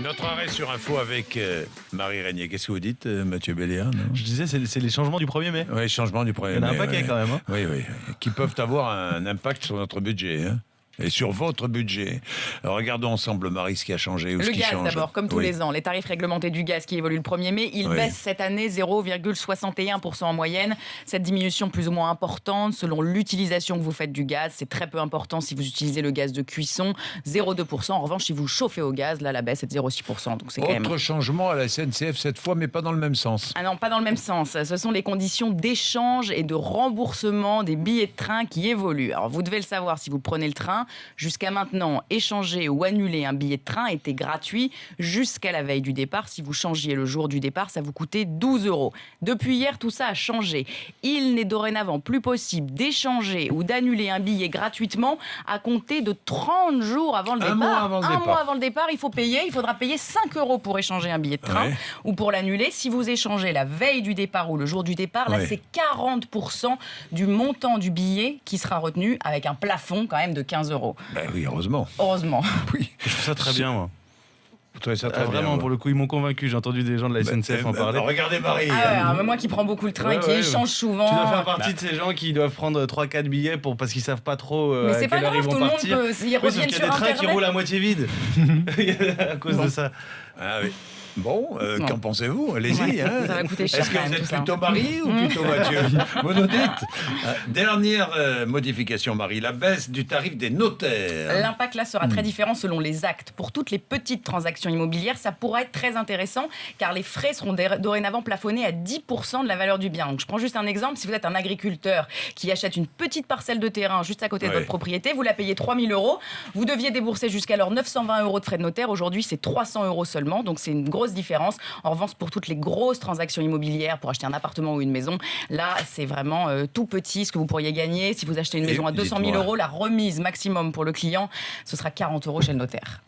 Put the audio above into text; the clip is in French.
Notre arrêt sur info avec Marie Régnier. Qu'est-ce que vous dites, Mathieu Béléa? Je disais, c'est les changements du 1er mai. Oui, changement du 1er mai. Il y en a un paquet quand même. Hein. Oui, qui peuvent avoir un impact sur notre budget. Hein. Et sur votre budget. Alors, regardons ensemble, Marie, ce qui a changé. Ou le ce qui gaz change. d'abord, comme tous les ans. Les tarifs réglementés du gaz qui évoluent le 1er mai, ils baissent cette année 0,61% en moyenne. Cette diminution plus ou moins importante selon l'utilisation que vous faites du gaz. C'est très peu important si vous utilisez le gaz de cuisson. 0,2%. En revanche, si vous chauffez au gaz, là, la baisse est de 0,6%. Donc c'est quand même... Autre changement à la SNCF cette fois, mais pas dans le même sens. Ah non, pas dans le même sens. Ce sont les conditions d'échange et de remboursement des billets de train qui évoluent. Alors, vous devez le savoir si vous prenez le train. Jusqu'à maintenant, échanger ou annuler un billet de train était gratuit jusqu'à la veille du départ. Si vous changiez le jour du départ, ça vous coûtait 12 €. Depuis hier, tout ça a changé. Il n'est dorénavant plus possible d'échanger ou d'annuler un billet gratuitement à compter de 30 jours avant le départ. Un mois avant le départ, il faudra payer 5 € pour échanger un billet de train ou pour l'annuler. Si vous échangez la veille du départ ou le jour du départ, là, c'est 40% du montant du billet qui sera retenu avec un plafond quand même de 15 €. Ben oui, heureusement. Oui. Je trouve ça très bien, moi. Vous trouvez ça très bien, vraiment, pour le coup, ils m'ont convaincu. J'ai entendu des gens de la SNCF en parler. Regardez Marie. Moi qui prends beaucoup le train et qui échange souvent. Tu dois faire partie de ces gens qui doivent prendre 3-4 billets parce qu'ils savent pas trop mais à c'est quelle pas heure ils grave, vont tout le partir. monde peut. Ils reviennent qu'il y a sur des trains Internet. qui roulent à moitié vides à cause de ça. Ah oui. Bon, qu'en pensez-vous? Allez-y. Hein. Ça va coûter cher. Est-ce que vous êtes plutôt Marie ou plutôt Mathieu? Vous nous dites. Dernière modification, Marie, la baisse du tarif des notaires. L'impact là sera très différent selon les actes. Pour toutes les petites transactions immobilières, ça pourrait être très intéressant car les frais seront dorénavant plafonnés à 10% de la valeur du bien. Donc je prends juste un exemple. Si vous êtes un agriculteur qui achète une petite parcelle de terrain juste à côté de votre propriété, vous la payez 3 000 €. Vous deviez débourser jusqu'alors 920 € de frais de notaire. Aujourd'hui, c'est 300 € seulement. Donc c'est une grosse différence. En revanche, pour toutes les grosses transactions immobilières, pour acheter un appartement ou une maison, là, c'est vraiment tout petit ce que vous pourriez gagner. Si vous achetez une maison à 200 000 €, la remise maximum pour le client, ce sera 40 € chez le notaire.